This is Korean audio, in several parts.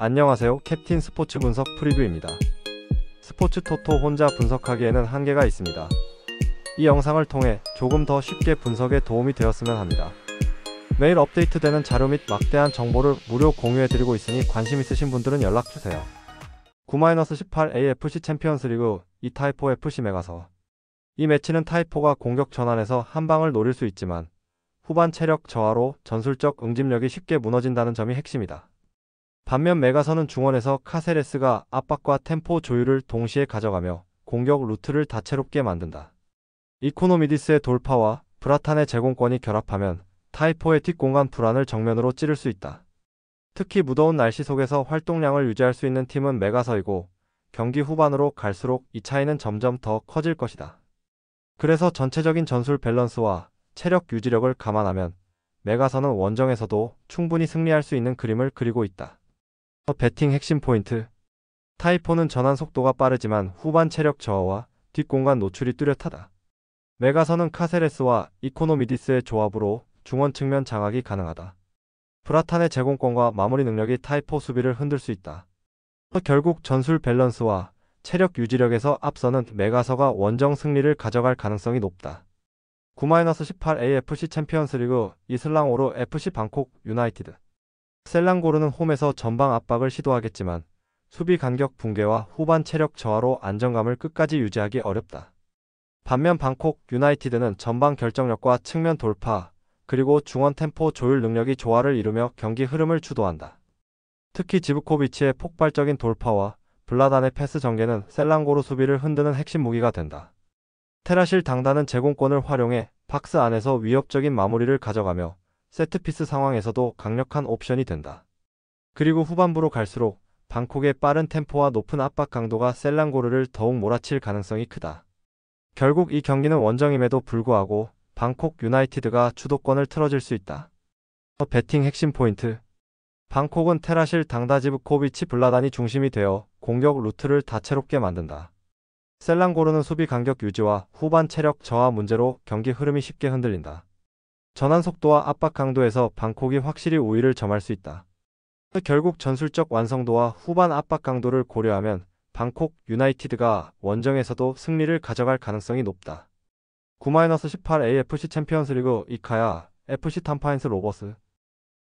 안녕하세요. 캡틴 스포츠 분석 프리뷰입니다. 스포츠 토토 혼자 분석하기에는 한계가 있습니다. 이 영상을 통해 조금 더 쉽게 분석에 도움이 되었으면 합니다. 매일 업데이트되는 자료 및 막대한 정보를 무료 공유해드리고 있으니 관심 있으신 분들은 연락주세요. 9-18 AFC 챔피언스리그 2 타이포 FC 메가서. 이 매치는 타이포가 공격 전환에서 한 방을 노릴 수 있지만 후반 체력 저하로 전술적 응집력이 쉽게 무너진다는 점이 핵심이다. 반면 메가서는 중원에서 카세레스가 압박과 템포 조율을 동시에 가져가며 공격 루트를 다채롭게 만든다. 이코노미디스의 돌파와 브라탄의 제공권이 결합하면 타이포의 뒷공간 불안을 정면으로 찌를 수 있다. 특히 무더운 날씨 속에서 활동량을 유지할 수 있는 팀은 메가서이고 경기 후반으로 갈수록 이 차이는 점점 더 커질 것이다. 그래서 전체적인 전술 밸런스와 체력 유지력을 감안하면 메가서는 원정에서도 충분히 승리할 수 있는 그림을 그리고 있다. 배팅 핵심 포인트. 타이포는 전환 속도가 빠르지만 후반 체력 저하와 뒷공간 노출이 뚜렷하다. 메가서는 카세레스와 이코노미디스의 조합으로 중원 측면 장악이 가능하다. 브라탄의 제공권과 마무리 능력이 타이포 수비를 흔들 수 있다. 결국 전술 밸런스와 체력 유지력에서 앞서는 메가서가 원정 승리를 가져갈 가능성이 높다. 9-18 AFC 챔피언스리그 이슬랑오르 FC 방콕 유나이티드. 셀랑고르는 홈에서 전방 압박을 시도하겠지만 수비 간격 붕괴와 후반 체력 저하로 안정감을 끝까지 유지하기 어렵다. 반면 방콕 유나이티드는 전방 결정력과 측면 돌파, 그리고 중원 템포 조율 능력이 조화를 이루며 경기 흐름을 주도한다. 특히 지브코비치의 폭발적인 돌파와 블라단의 패스 전개는 셀랑고르 수비를 흔드는 핵심 무기가 된다. 테라실 당다는 제공권을 활용해 박스 안에서 위협적인 마무리를 가져가며 세트피스 상황에서도 강력한 옵션이 된다. 그리고 후반부로 갈수록 방콕의 빠른 템포와 높은 압박 강도가 셀랑고르를 더욱 몰아칠 가능성이 크다. 결국 이 경기는 원정임에도 불구하고 방콕 유나이티드가 주도권을 틀어질 수 있다. 배팅 핵심 포인트. 방콕은 테라실 당다지브코비치 블라단이 중심이 되어 공격 루트를 다채롭게 만든다. 셀랑고르는 수비 간격 유지와 후반 체력 저하 문제로 경기 흐름이 쉽게 흔들린다. 전환 속도와 압박 강도에서 방콕이 확실히 우위를 점할 수 있다. 결국 전술적 완성도와 후반 압박 강도를 고려하면 방콕 유나이티드가 원정에서도 승리를 가져갈 가능성이 높다. 9-18 AFC 챔피언스리그 이카야 FC 탐파인스 로버스.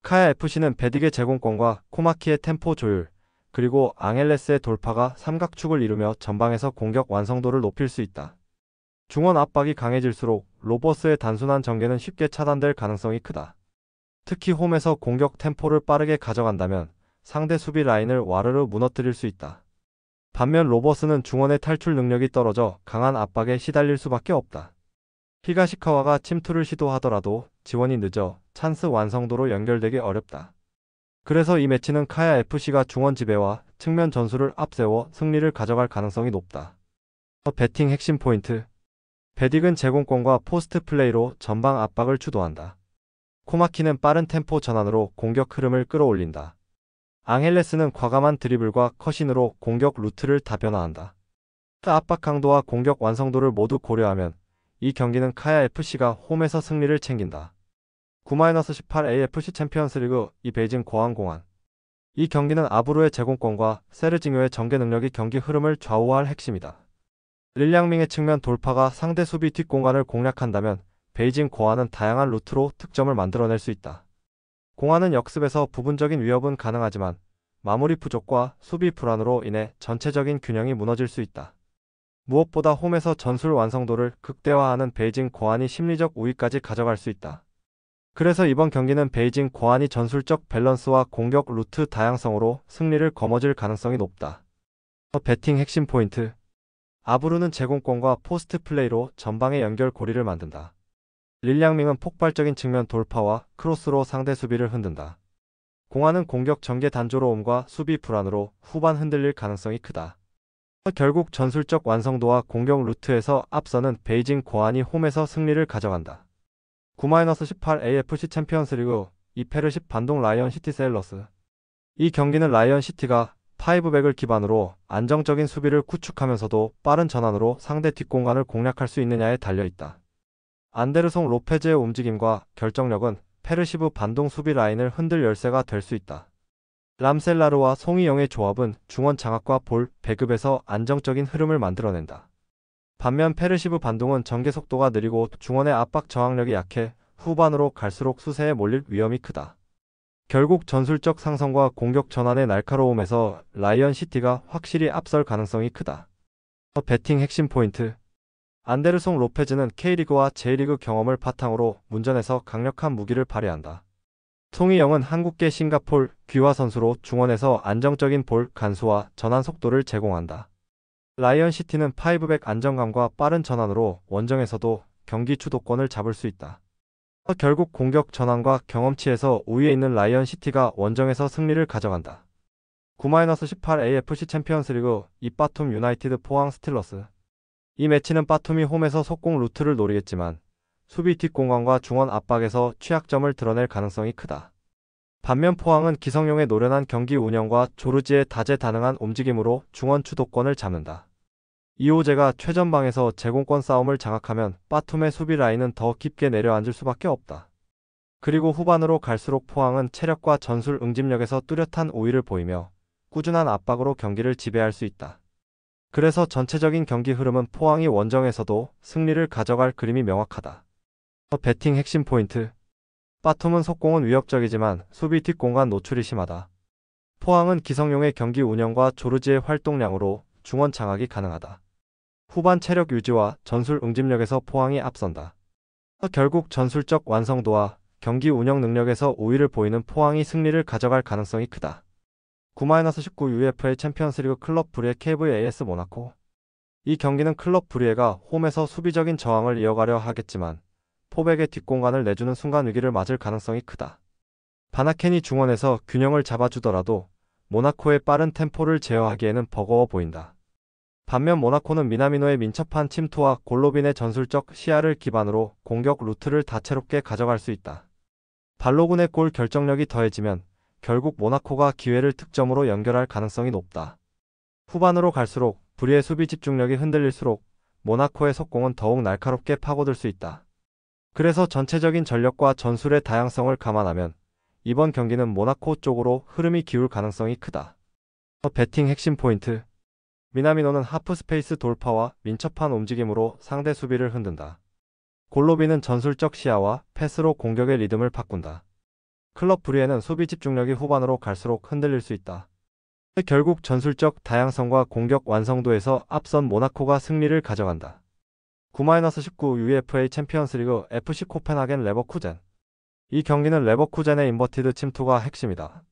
카야 FC는 베딕의 제공권과 코마키의 템포 조율, 그리고 앙헬레스의 돌파가 삼각축을 이루며 전방에서 공격 완성도를 높일 수 있다. 중원 압박이 강해질수록 로버스의 단순한 전개는 쉽게 차단될 가능성이 크다. 특히 홈에서 공격 템포를 빠르게 가져간다면 상대 수비 라인을 와르르 무너뜨릴 수 있다. 반면 로버스는 중원의 탈출 능력이 떨어져 강한 압박에 시달릴 수밖에 없다. 히가시카와가 침투를 시도하더라도 지원이 늦어 찬스 완성도로 연결되기 어렵다. 그래서 이 매치는 카야 FC가 중원 지배와 측면 전술을 앞세워 승리를 가져갈 가능성이 높다. 배팅 핵심 포인트. 베딕은 제공권과 포스트 플레이로 전방 압박을 주도한다. 코마키는 빠른 템포 전환으로 공격 흐름을 끌어올린다. 앙헬레스는 과감한 드리블과 컷인으로 공격 루트를 다변화한다. 압박 강도와 공격 완성도를 모두 고려하면 이 경기는 카야 FC가 홈에서 승리를 챙긴다. 9-18 AFC 챔피언스리그 이 베이징 고항공안. 이 경기는 아브루의 제공권과 세르징요의 전개 능력이 경기 흐름을 좌우할 핵심이다. 릴량밍의 측면 돌파가 상대 수비 뒷공간을 공략한다면 베이징 고안은 다양한 루트로 득점을 만들어낼 수 있다. 공안은 역습에서 부분적인 위협은 가능하지만 마무리 부족과 수비 불안으로 인해 전체적인 균형이 무너질 수 있다. 무엇보다 홈에서 전술 완성도를 극대화하는 베이징 고안이 심리적 우위까지 가져갈 수 있다. 그래서 이번 경기는 베이징 고안이 전술적 밸런스와 공격 루트 다양성으로 승리를 거머쥘 가능성이 높다. 배팅 핵심 포인트. 아브루는 제공권과 포스트 플레이로 전방의 연결 고리를 만든다. 릴량밍은 폭발적인 측면 돌파와 크로스로 상대 수비를 흔든다. 공안은 공격 전개 단조로움과 수비 불안으로 후반 흔들릴 가능성이 크다. 결국 전술적 완성도와 공격 루트에서 앞서는 베이징 고안이 홈에서 승리를 가져간다. 9-18 AFC 챔피언스리그 이페르십 반동 라이언 시티 셀러스. 이 경기는 라이언 시티가 5백을 기반으로 안정적인 수비를 구축하면서도 빠른 전환으로 상대 뒷공간을 공략할 수 있느냐에 달려있다. 안데르송 로페즈의 움직임과 결정력은 페르시브 반동 수비 라인을 흔들 열쇠가 될 수 있다. 람셀라르와 송이영의 조합은 중원 장악과 볼 배급에서 안정적인 흐름을 만들어낸다. 반면 페르시브 반동은 전개 속도가 느리고 중원의 압박 저항력이 약해 후반으로 갈수록 수세에 몰릴 위험이 크다. 결국 전술적 상성과 공격 전환의 날카로움에서 라이언 시티가 확실히 앞설 가능성이 크다. 배팅 핵심 포인트. 안데르송 로페즈는 K리그와 J리그 경험을 바탕으로 문전에서 강력한 무기를 발휘한다. 송이영은 한국계 싱가폴 귀화 선수로 중원에서 안정적인 볼 간수와 전환 속도를 제공한다. 라이언 시티는 파이브백 안정감과 빠른 전환으로 원정에서도 경기 주도권을 잡을 수 있다. 결국 공격 전환과 경험치에서 우위에 있는 라이언 시티가 원정에서 승리를 가져간다. 9-18 AFC 챔피언스리그 이바툼 유나이티드 포항 스틸러스. 이 매치는 바툼이 홈에서 속공 루트를 노리겠지만 수비 뒷공간과 중원 압박에서 취약점을 드러낼 가능성이 크다. 반면 포항은 기성용의 노련한 경기 운영과 조르지의 다재다능한 움직임으로 중원 주도권을 잡는다. 이호재가 최전방에서 제공권 싸움을 장악하면 바툼의 수비 라인은 더 깊게 내려앉을 수밖에 없다. 그리고 후반으로 갈수록 포항은 체력과 전술 응집력에서 뚜렷한 우위를 보이며 꾸준한 압박으로 경기를 지배할 수 있다. 그래서 전체적인 경기 흐름은 포항이 원정에서도 승리를 가져갈 그림이 명확하다. 배팅 핵심 포인트. 바툼은 속공은 위협적이지만 수비 뒷공간 노출이 심하다. 포항은 기성용의 경기 운영과 조르지의 활동량으로 중원 장악이 가능하다. 후반 체력 유지와 전술 응집력에서 포항이 앞선다. 결국 전술적 완성도와 경기 운영 능력에서 우위를 보이는 포항이 승리를 가져갈 가능성이 크다. 9-19 UEFA 챔피언스리그 클럽 브리에 KVAS 모나코. 이 경기는 클럽 브리에가 홈에서 수비적인 저항을 이어가려 하겠지만 포백의 뒷공간을 내주는 순간 위기를 맞을 가능성이 크다. 바나켄이 중원에서 균형을 잡아주더라도 모나코의 빠른 템포를 제어하기에는 버거워 보인다. 반면 모나코는 미나미노의 민첩한 침투와 골로빈의 전술적 시야를 기반으로 공격 루트를 다채롭게 가져갈 수 있다. 발로군의 골 결정력이 더해지면 결국 모나코가 기회를 득점으로 연결할 가능성이 높다. 후반으로 갈수록 브리의 수비 집중력이 흔들릴수록 모나코의 속공은 더욱 날카롭게 파고들 수 있다. 그래서 전체적인 전력과 전술의 다양성을 감안하면 이번 경기는 모나코 쪽으로 흐름이 기울 가능성이 크다. 배팅 핵심 포인트. 미나미노는 하프 스페이스 돌파와 민첩한 움직임으로 상대 수비를 흔든다. 골로빈은 전술적 시야와 패스로 공격의 리듬을 바꾼다. 클럽 브리에는 수비 집중력이 후반으로 갈수록 흔들릴 수 있다. 결국 전술적 다양성과 공격 완성도에서 앞선 모나코가 승리를 가져간다. 9-19 UEFA 챔피언스리그 FC 코펜하겐 레버쿠젠. 이 경기는 레버쿠젠의 인버티드 침투가 핵심이다.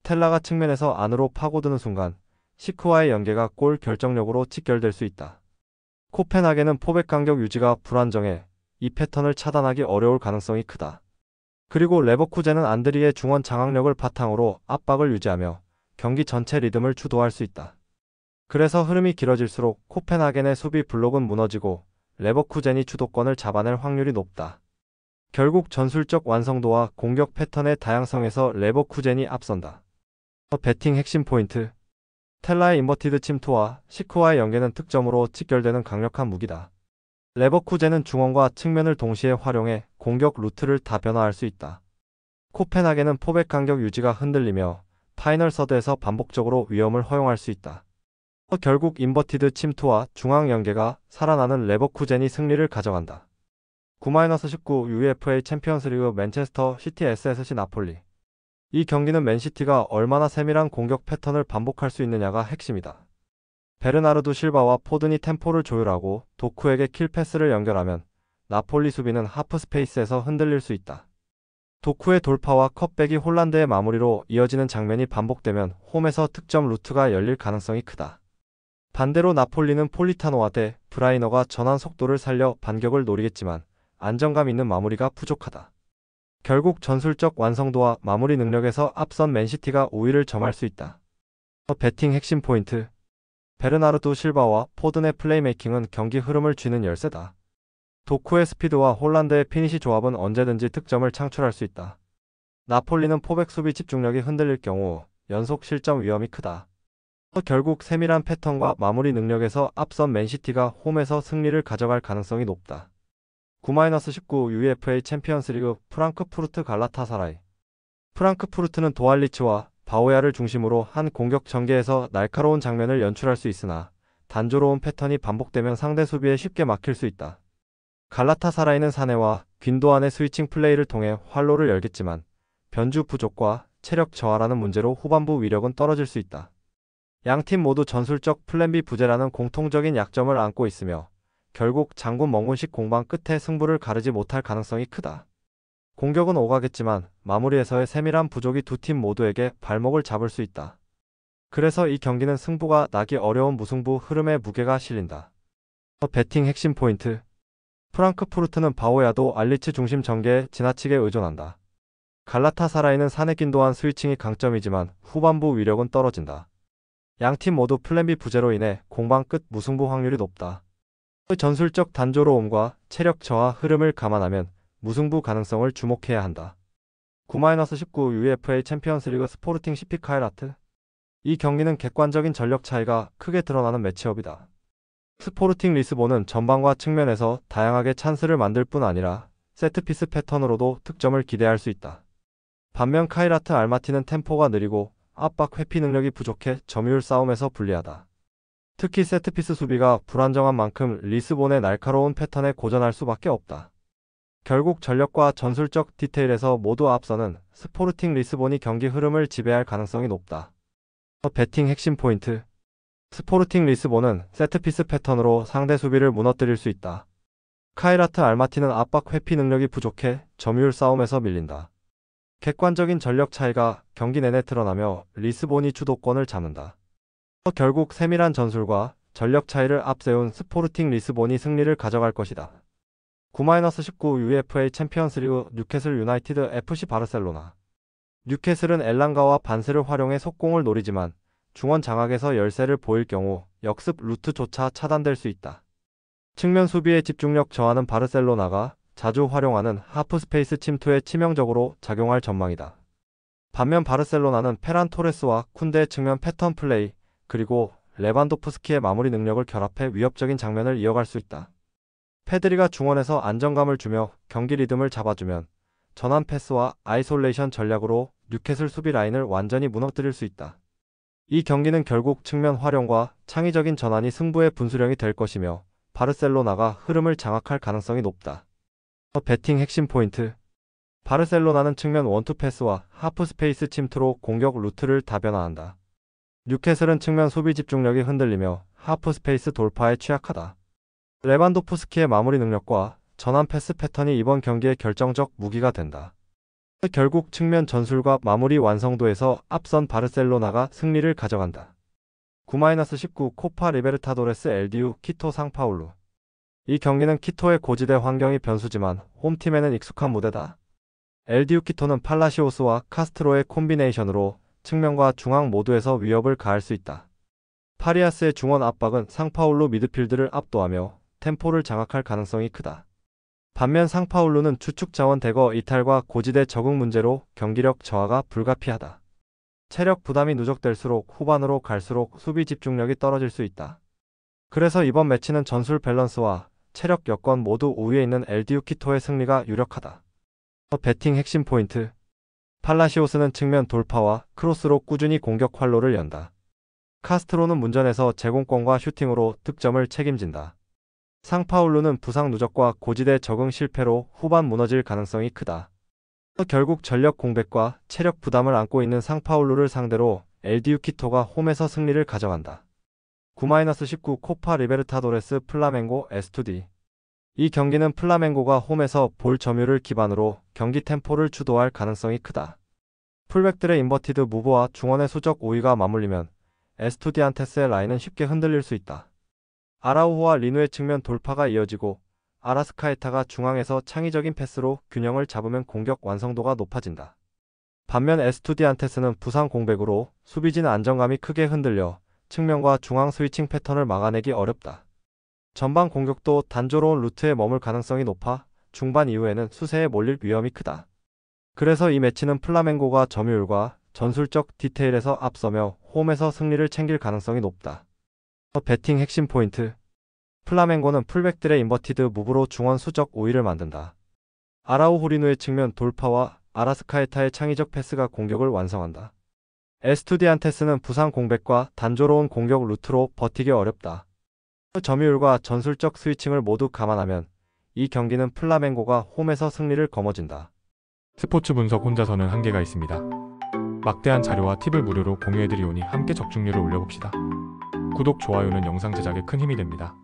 텔라가 측면에서 안으로 파고드는 순간 시크와의 연계가 골 결정력으로 직결될 수 있다. 코펜하겐은 포백 간격 유지가 불안정해 이 패턴을 차단하기 어려울 가능성이 크다. 그리고 레버쿠젠은 안드리의 중원 장악력을 바탕으로 압박을 유지하며 경기 전체 리듬을 주도할 수 있다. 그래서 흐름이 길어질수록 코펜하겐의 수비 블록은 무너지고 레버쿠젠이 주도권을 잡아낼 확률이 높다. 결국 전술적 완성도와 공격 패턴의 다양성에서 레버쿠젠이 앞선다. 배팅 핵심 포인트. 텔라의 인버티드 침투와 시크와의 연계는 득점으로 직결되는 강력한 무기다. 레버쿠젠은 중원과 측면을 동시에 활용해 공격 루트를 다 변화할 수 있다. 코펜하겐은 포백 간격 유지가 흔들리며 파이널 서드에서 반복적으로 위험을 허용할 수 있다. 결국 인버티드 침투와 중앙 연계가 살아나는 레버쿠젠이 승리를 가져간다. 9-19 UEFA 챔피언스리그 맨체스터 시티 SSC 나폴리. 이 경기는 맨시티가 얼마나 세밀한 공격 패턴을 반복할 수 있느냐가 핵심이다. 베르나르두 실바와 포든이 템포를 조율하고 도쿠에게 킬패스를 연결하면 나폴리 수비는 하프 스페이스에서 흔들릴 수 있다. 도쿠의 돌파와 컷백이 홀란드의 마무리로 이어지는 장면이 반복되면 홈에서 득점 루트가 열릴 가능성이 크다. 반대로 나폴리는 폴리타노와 대 브라이너가 전환 속도를 살려 반격을 노리겠지만 안정감 있는 마무리가 부족하다. 결국 전술적 완성도와 마무리 능력에서 앞선 맨시티가 우위를 점할 수 있다. 배팅 핵심 포인트. 베르나르두 실바와 포든의 플레이메이킹은 경기 흐름을 쥐는 열쇠다. 도쿠의 스피드와 홀란드의 피니시 조합은 언제든지 득점을 창출할 수 있다. 나폴리는 포백 수비 집중력이 흔들릴 경우 연속 실점 위험이 크다. 결국 세밀한 패턴과 마무리 능력에서 앞선 맨시티가 홈에서 승리를 가져갈 가능성이 높다. 9-19 UEFA 챔피언스리그 프랑크푸르트 갈라타사라이. 프랑크푸르트는 도알리츠와 바오야를 중심으로 한 공격 전개에서 날카로운 장면을 연출할 수 있으나 단조로운 패턴이 반복되면 상대 수비에 쉽게 막힐 수 있다. 갈라타사라이는 사네와 귄도안의 스위칭 플레이를 통해 활로를 열겠지만 변주 부족과 체력 저하라는 문제로 후반부 위력은 떨어질 수 있다. 양팀 모두 전술적 플랜 B 부재라는 공통적인 약점을 안고 있으며 결국 장군 멍군식 공방 끝에 승부를 가르지 못할 가능성이 크다. 공격은 오가겠지만 마무리에서의 세밀한 부족이 두 팀 모두에게 발목을 잡을 수 있다. 그래서 이 경기는 승부가 나기 어려운 무승부 흐름에 무게가 실린다. 배팅 핵심 포인트. 프랑크푸르트는 바오야도 알리츠 중심 전개에 지나치게 의존한다. 갈라타사라이는 사내 귄도안 스위칭이 강점이지만 후반부 위력은 떨어진다. 양팀 모두 플랜 B 부재로 인해 공방 끝 무승부 확률이 높다. 전술적 단조로움과 체력 저하 흐름을 감안하면 무승부 가능성을 주목해야 한다. 9-19 UEFA 챔피언스리그 스포르팅 CP 카이라트. 이 경기는 객관적인 전력 차이가 크게 드러나는 매치업이다. 스포르팅 리스본은 전방과 측면에서 다양하게 찬스를 만들 뿐 아니라 세트피스 패턴으로도 득점을 기대할 수 있다. 반면 카이라트 알마티는 템포가 느리고 압박 회피 능력이 부족해 점유율 싸움에서 불리하다. 특히 세트피스 수비가 불안정한 만큼 리스본의 날카로운 패턴에 고전할 수밖에 없다. 결국 전력과 전술적 디테일에서 모두 앞서는 스포르팅 리스본이 경기 흐름을 지배할 가능성이 높다. 배팅 핵심 포인트. 스포르팅 리스본은 세트피스 패턴으로 상대 수비를 무너뜨릴 수 있다. 카이라트 알마티는 압박 회피 능력이 부족해 점유율 싸움에서 밀린다. 객관적인 전력 차이가 경기 내내 드러나며 리스본이 주도권을 잡는다. 결국 세밀한 전술과 전력 차이를 앞세운 스포르팅 리스본이 승리를 가져갈 것이다. 9-19 UEFA 챔피언스리그 뉴캐슬 유나이티드 FC 바르셀로나. 뉴캐슬은 엘랑가와 반스를 활용해 속공을 노리지만 중원 장악에서 열세를 보일 경우 역습 루트조차 차단될 수 있다. 측면 수비의 집중력 저하는 바르셀로나가 자주 활용하는 하프 스페이스 침투에 치명적으로 작용할 전망이다. 반면 바르셀로나는 페란 토레스와 쿤데의 측면 패턴 플레이, 그리고 레반도프스키의 마무리 능력을 결합해 위협적인 장면을 이어갈 수 있다. 페드리가 중원에서 안정감을 주며 경기 리듬을 잡아주면 전환 패스와 아이솔레이션 전략으로 뉴캐슬 수비 라인을 완전히 무너뜨릴 수 있다. 이 경기는 결국 측면 활용과 창의적인 전환이 승부의 분수령이 될 것이며 바르셀로나가 흐름을 장악할 가능성이 높다. 배팅 핵심 포인트. 바르셀로나는 측면 원투 패스와 하프 스페이스 침투로 공격 루트를 다변화한다. 뉴캐슬은 측면 수비 집중력이 흔들리며 하프 스페이스 돌파에 취약하다. 레반도프스키의 마무리 능력과 전환 패스 패턴이 이번 경기의 결정적 무기가 된다. 결국 측면 전술과 마무리 완성도에서 앞선 바르셀로나가 승리를 가져간다. 9-19 코파 리베르타도레스 엘디우 키토 상파울루. 이 경기는 키토의 고지대 환경이 변수지만 홈팀에는 익숙한 무대다. 엘디우 키토는 팔라시오스와 카스트로의 콤비네이션으로 측면과 중앙 모두에서 위협을 가할 수 있다. 파리아스의 중원 압박은 상파울루 미드필드를 압도하며 템포를 장악할 가능성이 크다. 반면 상파울루는 추측 자원 대거 이탈과 고지대 적응 문제로 경기력 저하가 불가피하다. 체력 부담이 누적될수록 후반으로 갈수록 수비 집중력이 떨어질 수 있다. 그래서 이번 매치는 전술 밸런스와 체력 여건 모두 우위에 있는 엘디우 키토의 승리가 유력하다. 배팅 핵심 포인트. 팔라시오스는 측면 돌파와 크로스로 꾸준히 공격 활로를 연다. 카스트로는 문전에서 제공권과 슈팅으로 득점을 책임진다. 상파울루는 부상 누적과 고지대 적응 실패로 후반 무너질 가능성이 크다. 결국 전력 공백과 체력 부담을 안고 있는 상파울루를 상대로 엘디우 키토가 홈에서 승리를 가져간다. 9-19 코파 리베르타도레스 플라멩고 S2D. 이 경기는 플라멩고가 홈에서 볼 점유를 기반으로 경기 템포를 주도할 가능성이 크다. 풀백들의 인버티드 무브와 중원의 수적 우위가 맞물리면 에스투디안테스의 라인은 쉽게 흔들릴 수 있다. 아라우호와 리누의 측면 돌파가 이어지고 아라스카에타가 중앙에서 창의적인 패스로 균형을 잡으면 공격 완성도가 높아진다. 반면 에스투디안테스는 부상 공백으로 수비진 안정감이 크게 흔들려 측면과 중앙 스위칭 패턴을 막아내기 어렵다. 전방 공격도 단조로운 루트에 머물 가능성이 높아 중반 이후에는 수세에 몰릴 위험이 크다. 그래서 이 매치는 플라멩고가 점유율과 전술적 디테일에서 앞서며 홈에서 승리를 챙길 가능성이 높다. 배팅 핵심 포인트. 플라멩고는 풀백들의 인버티드 무브로 중원 수적 우위를 만든다. 아라우호리누의 측면 돌파와 아라스카에타의 창의적 패스가 공격을 완성한다. 에스투디안테스는 부상 공백과 단조로운 공격 루트로 버티기 어렵다. 점유율과 전술적 스위칭을 모두 감안하면 이 경기는 플라멩고가 홈에서 승리를 거머쥔다. 스포츠 분석 혼자서는 한계가 있습니다. 막대한 자료와 팁을 무료로 공유해드리오니 함께 적중률을 올려봅시다. 구독, 좋아요는 영상 제작에 큰 힘이 됩니다.